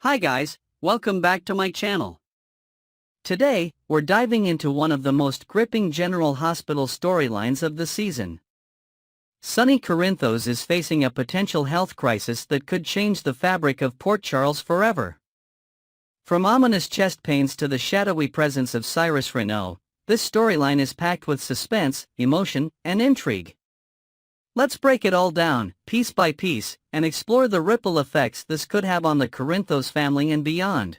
Hi guys, welcome back to my channel. Today, we're diving into one of the most gripping General Hospital storylines of the season. Sonny Corinthos is facing a potential health crisis that could change the fabric of Port Charles forever. From ominous chest pains to the shadowy presence of Cyrus Renault, this storyline is packed with suspense, emotion, and intrigue. Let's break it all down, piece by piece, and explore the ripple effects this could have on the Corinthos family and beyond.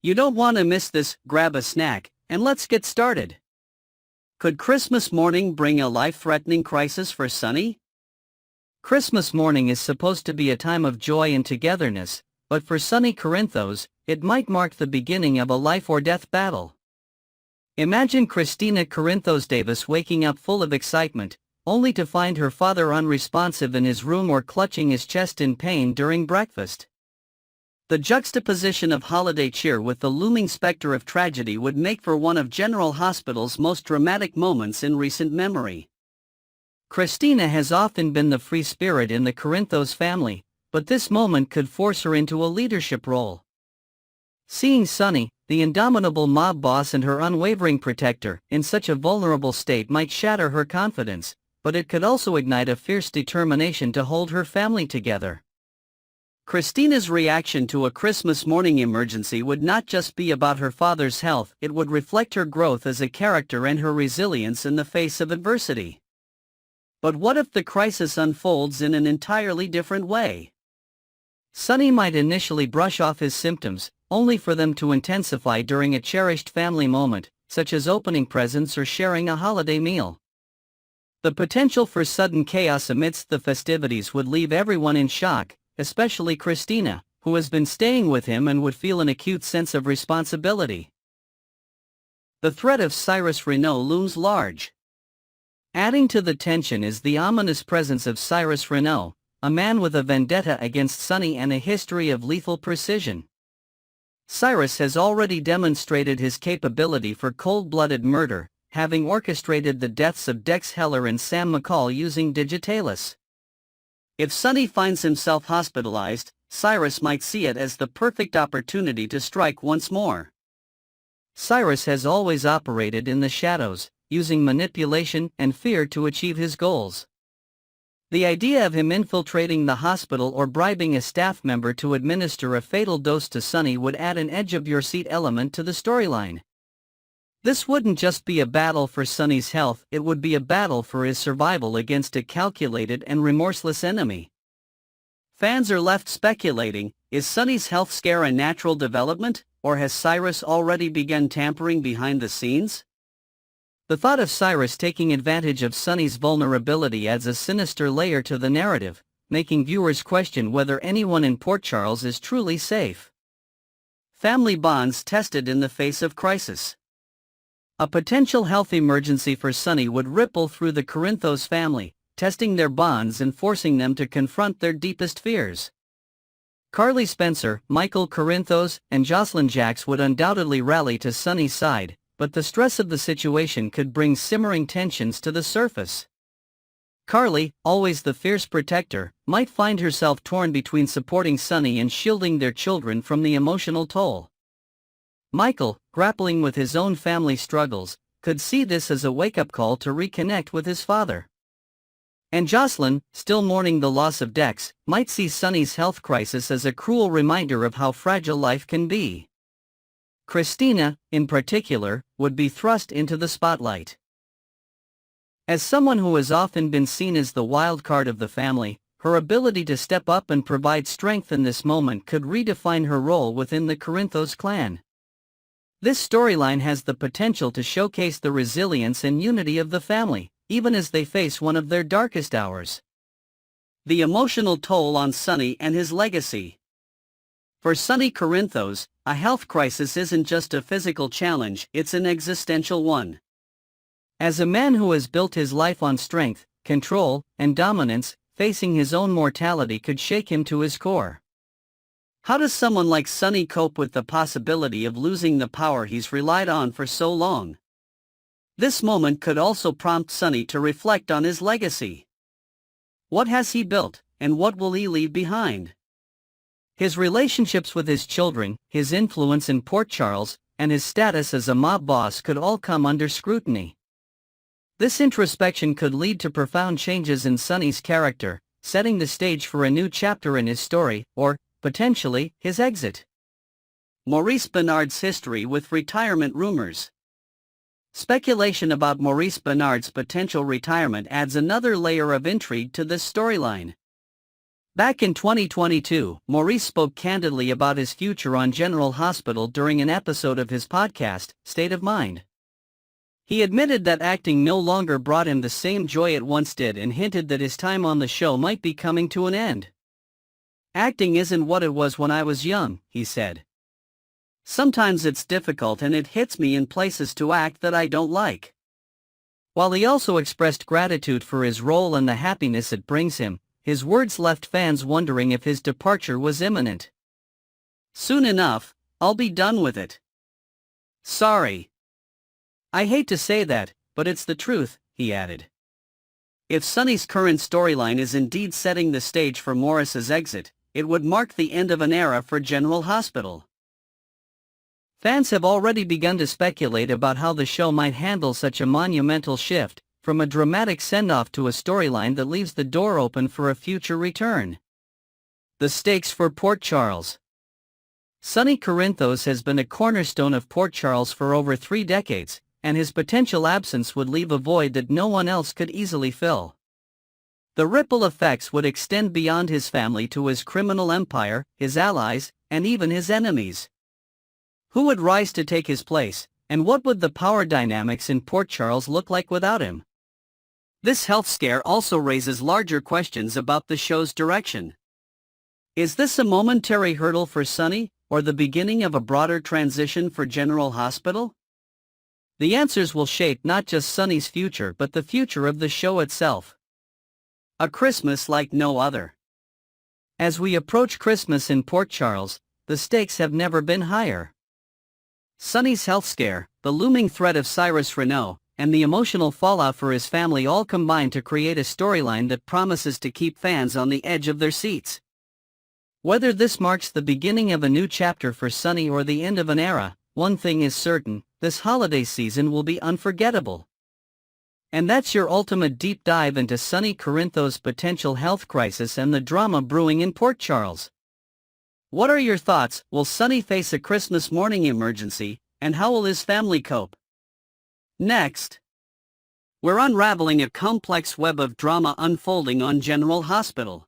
You don't want to miss this. Grab a snack, and let's get started. Could Christmas morning bring a life-threatening crisis for Sonny? Christmas morning is supposed to be a time of joy and togetherness, but for Sonny Corinthos, it might mark the beginning of a life-or-death battle. Imagine Christina Corinthos Davis waking up full of excitement, only to find her father unresponsive in his room or clutching his chest in pain during breakfast. The juxtaposition of holiday cheer with the looming specter of tragedy would make for one of General Hospital's most dramatic moments in recent memory. Christina has often been the free spirit in the Corinthos family, but this moment could force her into a leadership role. Seeing Sonny, the indomitable mob boss and her unwavering protector, in such a vulnerable state might shatter her confidence, but it could also ignite a fierce determination to hold her family together. Christina's reaction to a Christmas morning emergency would not just be about her father's health, it would reflect her growth as a character and her resilience in the face of adversity. But what if the crisis unfolds in an entirely different way? Sonny might initially brush off his symptoms, only for them to intensify during a cherished family moment, such as opening presents or sharing a holiday meal. The potential for sudden chaos amidst the festivities would leave everyone in shock, especially Christina, who has been staying with him and would feel an acute sense of responsibility. The threat of Cyrus Renault looms large. Adding to the tension is the ominous presence of Cyrus Renault, a man with a vendetta against Sonny and a history of lethal precision. Cyrus has already demonstrated his capability for cold-blooded murder, having orchestrated the deaths of Dex Heller and Sam McCall using digitalis. If Sonny finds himself hospitalized, Cyrus might see it as the perfect opportunity to strike once more. Cyrus has always operated in the shadows, using manipulation and fear to achieve his goals. The idea of him infiltrating the hospital or bribing a staff member to administer a fatal dose to Sonny would add an edge-of-your-seat element to the storyline. This wouldn't just be a battle for Sonny's health, it would be a battle for his survival against a calculated and remorseless enemy. Fans are left speculating, is Sonny's health scare a natural development, or has Cyrus already begun tampering behind the scenes? The thought of Cyrus taking advantage of Sonny's vulnerability adds a sinister layer to the narrative, making viewers question whether anyone in Port Charles is truly safe. Family bonds tested in the face of crisis. A potential health emergency for Sonny would ripple through the Corinthos family, testing their bonds and forcing them to confront their deepest fears. Carly Spencer, Michael Corinthos, and Jocelyn Jacks would undoubtedly rally to Sonny's side, but the stress of the situation could bring simmering tensions to the surface. Carly, always the fierce protector, might find herself torn between supporting Sonny and shielding their children from the emotional toll. Michael, grappling with his own family struggles, could see this as a wake-up call to reconnect with his father. And Jocelyn, still mourning the loss of Dex, might see Sonny's health crisis as a cruel reminder of how fragile life can be. Christina, in particular, would be thrust into the spotlight. As someone who has often been seen as the wild card of the family, her ability to step up and provide strength in this moment could redefine her role within the Corinthos clan. This storyline has the potential to showcase the resilience and unity of the family, even as they face one of their darkest hours. The emotional toll on Sonny and his legacy. For Sonny Corinthos, a health crisis isn't just a physical challenge, it's an existential one. As a man who has built his life on strength, control, and dominance, facing his own mortality could shake him to his core. How does someone like Sonny cope with the possibility of losing the power he's relied on for so long? This moment could also prompt Sonny to reflect on his legacy. What has he built, and what will he leave behind? His relationships with his children, his influence in Port Charles, and his status as a mob boss could all come under scrutiny. This introspection could lead to profound changes in Sonny's character, setting the stage for a new chapter in his story, or, potentially, his exit. Maurice Benard's history with retirement rumors. Speculation about Maurice Benard's potential retirement adds another layer of intrigue to this storyline. Back in 2022, Maurice spoke candidly about his future on General Hospital during an episode of his podcast, State of Mind. He admitted that acting no longer brought him the same joy it once did and hinted that his time on the show might be coming to an end. "Acting isn't what it was when I was young," he said. "Sometimes it's difficult and it hits me in places to act that I don't like." While he also expressed gratitude for his role and the happiness it brings him, his words left fans wondering if his departure was imminent. "Soon enough, I'll be done with it. Sorry. I hate to say that, but it's the truth," he added. If Sonny's current storyline is indeed setting the stage for Maurice's exit, it would mark the end of an era for General Hospital. Fans have already begun to speculate about how the show might handle such a monumental shift, from a dramatic send-off to a storyline that leaves the door open for a future return. The stakes for Port Charles. Sonny Corinthos has been a cornerstone of Port Charles for over 3 decades, and his potential absence would leave a void that no one else could easily fill. The ripple effects would extend beyond his family to his criminal empire, his allies, and even his enemies. Who would rise to take his place, and what would the power dynamics in Port Charles look like without him? This health scare also raises larger questions about the show's direction. Is this a momentary hurdle for Sonny, or the beginning of a broader transition for General Hospital? The answers will shape not just Sonny's future but the future of the show itself. A Christmas like no other. As we approach Christmas in Port Charles, the stakes have never been higher. Sonny's health scare, the looming threat of Cyrus Renaud, and the emotional fallout for his family all combine to create a storyline that promises to keep fans on the edge of their seats. Whether this marks the beginning of a new chapter for Sonny or the end of an era, one thing is certain: this holiday season will be unforgettable. And that's your ultimate deep dive into Sonny Corinthos' potential health crisis and the drama brewing in Port Charles. What are your thoughts? Will Sonny face a Christmas morning emergency, and how will his family cope? Next, we're unraveling a complex web of drama unfolding on General Hospital.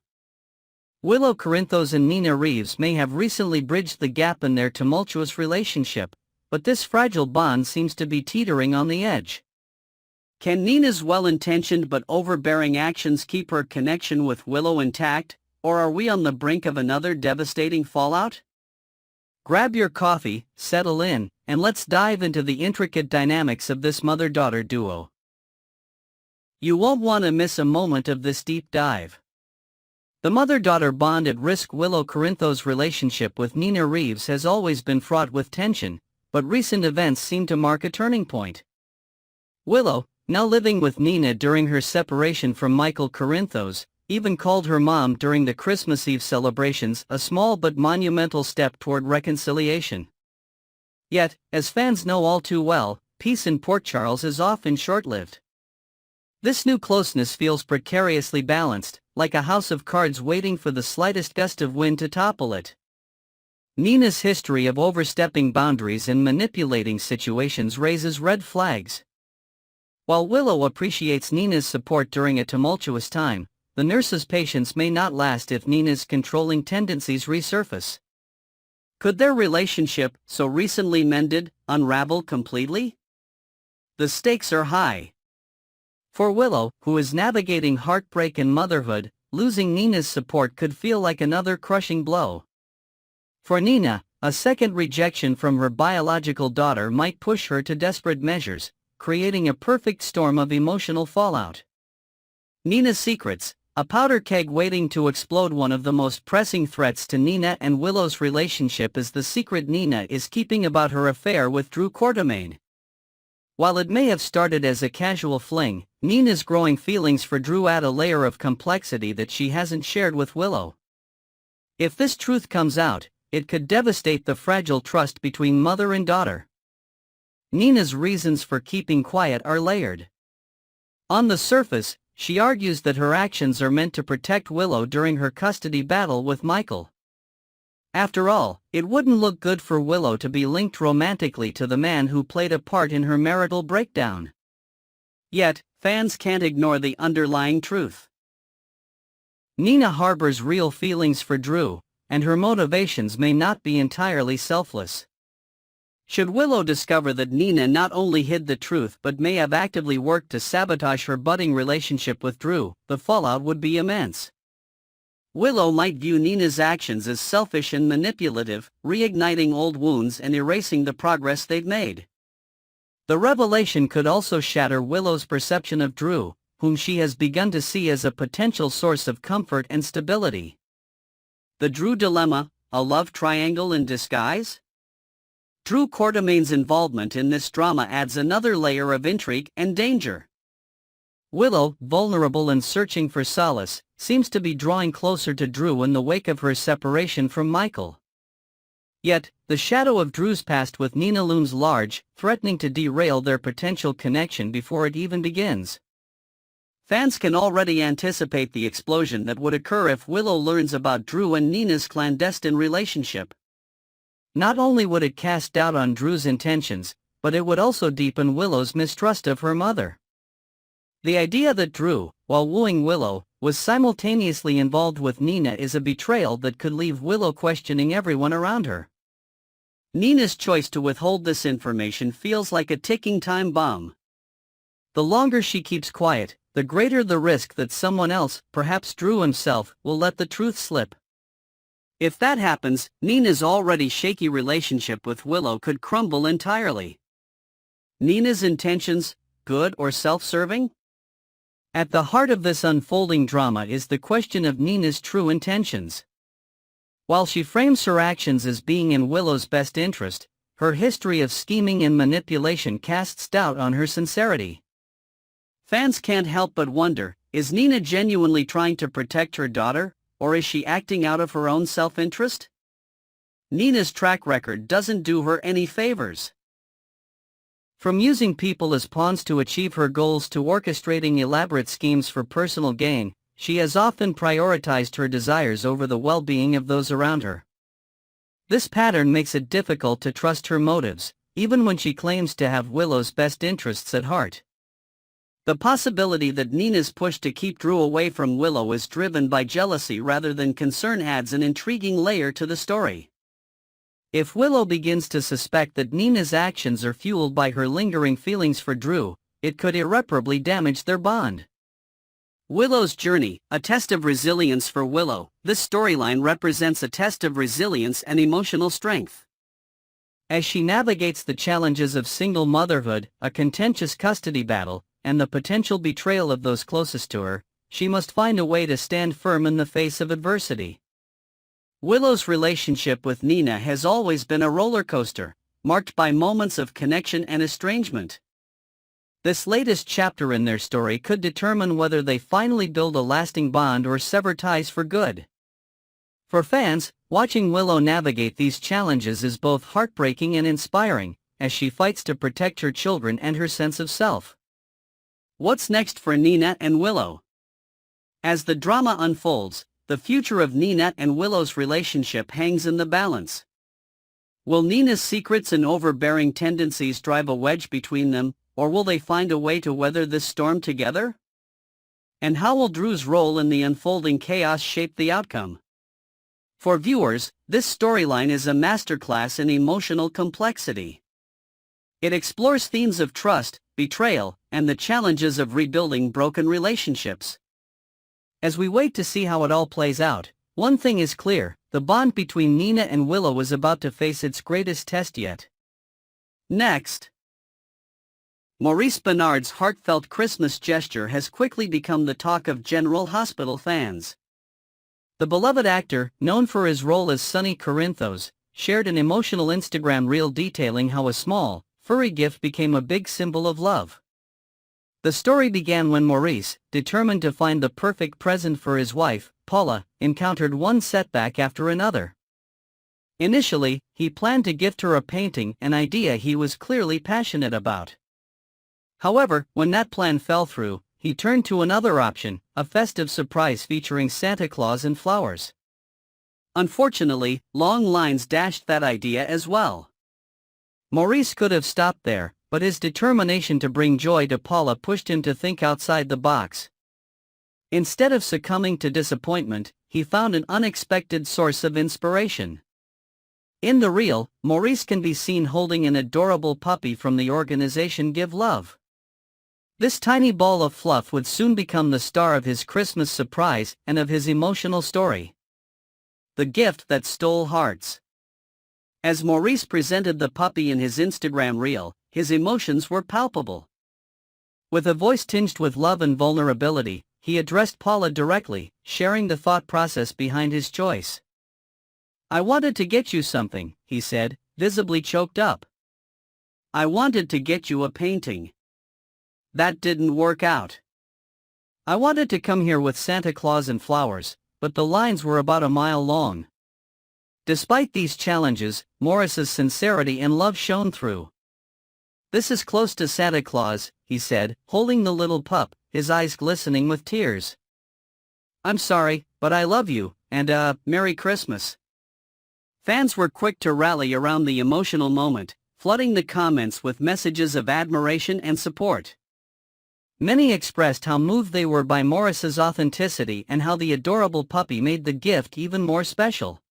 Willow Corinthos and Nina Reeves may have recently bridged the gap in their tumultuous relationship, but this fragile bond seems to be teetering on the edge. Can Nina's well-intentioned but overbearing actions keep her connection with Willow intact, or are we on the brink of another devastating fallout? Grab your coffee, settle in, and let's dive into the intricate dynamics of this mother-daughter duo. You won't want to miss a moment of this deep dive. The mother-daughter bond at risk. Willow Corinthos' relationship with Nina Reeves has always been fraught with tension, but recent events seem to mark a turning point. Willow, now living with Nina during her separation from Michael Corinthos, even called her mom during the Christmas Eve celebrations, a small but monumental step toward reconciliation. Yet, as fans know all too well, peace in Port Charles is often short-lived. This new closeness feels precariously balanced, like a house of cards waiting for the slightest gust of wind to topple it. Nina's history of overstepping boundaries and manipulating situations raises red flags. While Willow appreciates Nina's support during a tumultuous time, the nurse's patience may not last if Nina's controlling tendencies resurface. Could their relationship, so recently mended, unravel completely? The stakes are high. For Willow, who is navigating heartbreak and motherhood, losing Nina's support could feel like another crushing blow. For Nina, a second rejection from her biological daughter might push her to desperate measures, creating a perfect storm of emotional fallout. Nina's secrets, a powder keg waiting to explode. One of the most pressing threats to Nina and Willow's relationship is the secret Nina is keeping about her affair with Drew Quartermaine. While it may have started as a casual fling, Nina's growing feelings for Drew add a layer of complexity that she hasn't shared with Willow. If this truth comes out, it could devastate the fragile trust between mother and daughter. Nina's reasons for keeping quiet are layered. On the surface, she argues that her actions are meant to protect Willow during her custody battle with Michael. After all, it wouldn't look good for Willow to be linked romantically to the man who played a part in her marital breakdown. Yet, fans can't ignore the underlying truth. Nina harbors real feelings for Drew, and her motivations may not be entirely selfless. Should Willow discover that Nina not only hid the truth but may have actively worked to sabotage her budding relationship with Drew, the fallout would be immense. Willow might view Nina's actions as selfish and manipulative, reigniting old wounds and erasing the progress they've made. The revelation could also shatter Willow's perception of Drew, whom she has begun to see as a potential source of comfort and stability. The Drew dilemma, a love triangle in disguise? Drew Quartermain's involvement in this drama adds another layer of intrigue and danger. Willow, vulnerable and searching for solace, seems to be drawing closer to Drew in the wake of her separation from Michael. Yet, the shadow of Drew's past with Nina looms large, threatening to derail their potential connection before it even begins. Fans can already anticipate the explosion that would occur if Willow learns about Drew and Nina's clandestine relationship. Not only would it cast doubt on Drew's intentions, but it would also deepen Willow's mistrust of her mother. The idea that Drew, while wooing Willow, was simultaneously involved with Nina is a betrayal that could leave Willow questioning everyone around her. Nina's choice to withhold this information feels like a ticking time bomb. The longer she keeps quiet, the greater the risk that someone else, perhaps Drew himself, will let the truth slip. If that happens, Nina's already shaky relationship with Willow could crumble entirely. Nina's intentions, good or self-serving? At the heart of this unfolding drama is the question of Nina's true intentions. While she frames her actions as being in Willow's best interest, her history of scheming and manipulation casts doubt on her sincerity. Fans can't help but wonder, is Nina genuinely trying to protect her daughter, or is she acting out of her own self-interest? Nina's track record doesn't do her any favors. From using people as pawns to achieve her goals to orchestrating elaborate schemes for personal gain, she has often prioritized her desires over the well-being of those around her. This pattern makes it difficult to trust her motives, even when she claims to have Willow's best interests at heart. The possibility that Nina's push to keep Drew away from Willow is driven by jealousy rather than concern adds an intriguing layer to the story. If Willow begins to suspect that Nina's actions are fueled by her lingering feelings for Drew, it could irreparably damage their bond. Willow's journey, a test of resilience for Willow. This storyline represents a test of resilience and emotional strength. As she navigates the challenges of single motherhood, a contentious custody battle, and the potential betrayal of those closest to her, she must find a way to stand firm in the face of adversity. Willow's relationship with Nina has always been a roller coaster, marked by moments of connection and estrangement. This latest chapter in their story could determine whether they finally build a lasting bond or sever ties for good. For fans, watching Willow navigate these challenges is both heartbreaking and inspiring, as she fights to protect her children and her sense of self. What's next for Nina and Willow? As the drama unfolds, the future of Nina and Willow's relationship hangs in the balance. Will Nina's secrets and overbearing tendencies drive a wedge between them, or will they find a way to weather this storm together? And how will Drew's role in the unfolding chaos shape the outcome? For viewers, this storyline is a masterclass in emotional complexity. It explores themes of trust, betrayal, and the challenges of rebuilding broken relationships. As we wait to see how it all plays out, one thing is clear: the bond between Nina and Willow is about to face its greatest test yet. Next. Maurice Benard's heartfelt Christmas gesture has quickly become the talk of General Hospital fans. The beloved actor, known for his role as Sonny, shared an emotional Instagram reel detailing how a small, furry gift became a big symbol of love. The story began when Maurice, determined to find the perfect present for his wife, Paula, encountered one setback after another. Initially, he planned to gift her a painting, an idea he was clearly passionate about. However, when that plan fell through, he turned to another option, a festive surprise featuring Santa Claus and flowers. Unfortunately, long lines dashed that idea as well. Maurice could have stopped there, but his determination to bring joy to Paula pushed him to think outside the box. Instead of succumbing to disappointment, he found an unexpected source of inspiration. In the reel, Maurice can be seen holding an adorable puppy from the organization Give Love. This tiny ball of fluff would soon become the star of his Christmas surprise and of his emotional story. The gift that stole hearts. As Maurice presented the puppy in his Instagram reel, his emotions were palpable. With a voice tinged with love and vulnerability, he addressed Paula directly, sharing the thought process behind his choice. "I wanted to get you something," he said, visibly choked up. "I wanted to get you a painting. That didn't work out. I wanted to come here with Santa Claus and flowers, but the lines were about a mile long." Despite these challenges, Maurice's sincerity and love shone through. "This is close to Santa Claus," he said, holding the little pup, his eyes glistening with tears. "I'm sorry, but I love you, and Merry Christmas." Fans were quick to rally around the emotional moment, flooding the comments with messages of admiration and support. Many expressed how moved they were by Maurice's authenticity and how the adorable puppy made the gift even more special.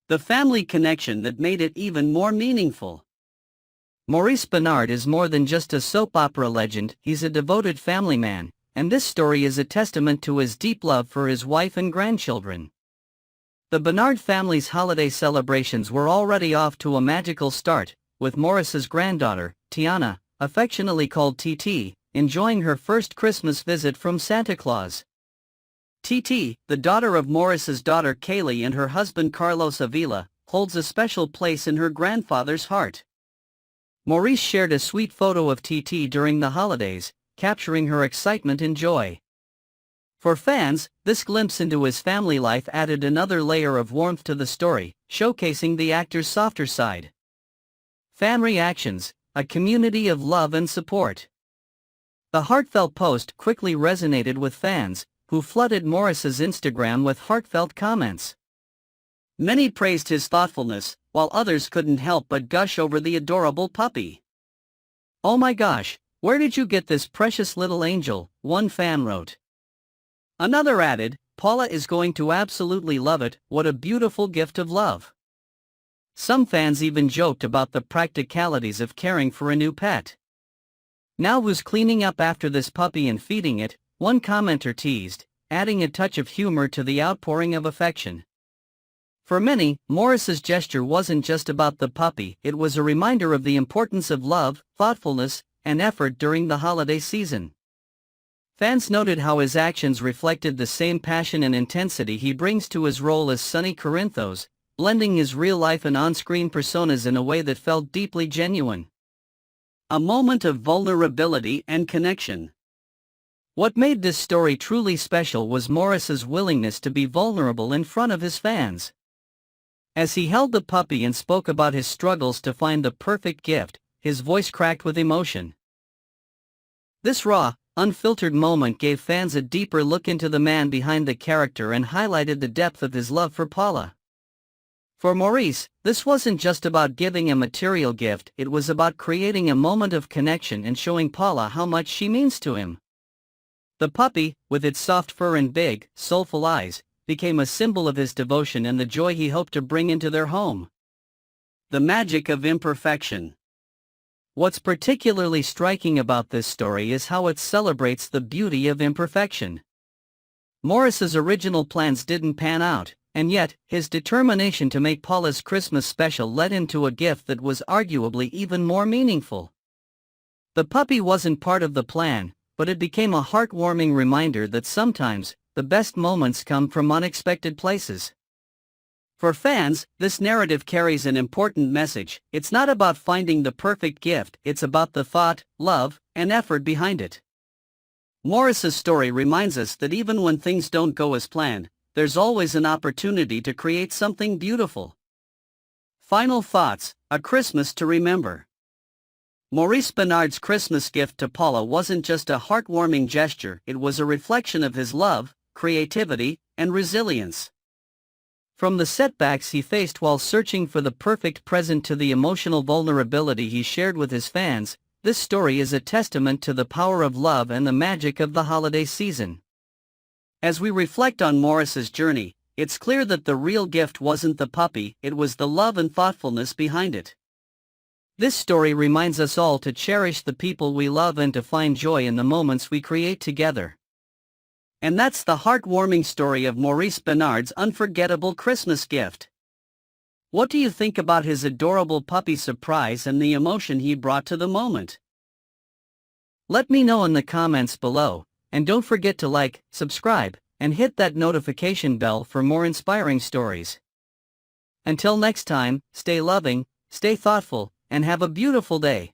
The family connection that made it even more meaningful. Maurice Benard is more than just a soap opera legend, he's a devoted family man, and this story is a testament to his deep love for his wife and grandchildren. The Benard family's holiday celebrations were already off to a magical start, with Maurice's granddaughter, Tiana, affectionately called TT, enjoying her first Christmas visit from Santa Claus. TT, the daughter of Maurice's daughter Kaylee and her husband Carlos Avila, holds a special place in her grandfather's heart. Maurice shared a sweet photo of TT during the holidays, capturing her excitement and joy. For fans, this glimpse into his family life added another layer of warmth to the story, showcasing the actor's softer side. Fan reactions, a community of love and support. The heartfelt post quickly resonated with fans, who flooded Maurice's Instagram with heartfelt comments. Many praised his thoughtfulness, while others couldn't help but gush over the adorable puppy. "Oh my gosh, where did you get this precious little angel?" one fan wrote. Another added, "Paula is going to absolutely love it, what a beautiful gift of love." Some fans even joked about the practicalities of caring for a new pet. "Now who's cleaning up after this puppy and feeding it?" one commenter teased, adding a touch of humor to the outpouring of affection. For many, Maurice's gesture wasn't just about the puppy, it was a reminder of the importance of love, thoughtfulness, and effort during the holiday season. Fans noted how his actions reflected the same passion and intensity he brings to his role as Sonny, blending his real-life and on-screen personas in a way that felt deeply genuine. A moment of vulnerability and connection. What made this story truly special was Maurice's willingness to be vulnerable in front of his fans. As he held the puppy and spoke about his struggles to find the perfect gift, his voice cracked with emotion. This raw, unfiltered moment gave fans a deeper look into the man behind the character and highlighted the depth of his love for Paula. For Maurice, this wasn't just about giving a material gift, it was about creating a moment of connection and showing Paula how much she means to him. The puppy, with its soft fur and big, soulful eyes, became a symbol of his devotion and the joy he hoped to bring into their home. The magic of imperfection. What's particularly striking about this story is how it celebrates the beauty of imperfection. Maurice's original plans didn't pan out, and yet, his determination to make Paula's Christmas special led him to a gift that was arguably even more meaningful. The puppy wasn't part of the plan, but it became a heartwarming reminder that sometimes, the best moments come from unexpected places. For fans, this narrative carries an important message. It's not about finding the perfect gift, it's about the thought, love, and effort behind it. Maurice's story reminds us that even when things don't go as planned, there's always an opportunity to create something beautiful. Final thoughts, a Christmas to remember. Maurice Benard's Christmas gift to Paula wasn't just a heartwarming gesture, it was a reflection of his love, creativity, and resilience. From the setbacks he faced while searching for the perfect present to the emotional vulnerability he shared with his fans, this story is a testament to the power of love and the magic of the holiday season. As we reflect on Maurice's journey, it's clear that the real gift wasn't the puppy, it was the love and thoughtfulness behind it. This story reminds us all to cherish the people we love and to find joy in the moments we create together. And that's the heartwarming story of Maurice Benard's unforgettable Christmas gift. What do you think about his adorable puppy surprise and the emotion he brought to the moment? Let me know in the comments below, and don't forget to like, subscribe, and hit that notification bell for more inspiring stories. Until next time, stay loving, stay thoughtful, and have a beautiful day.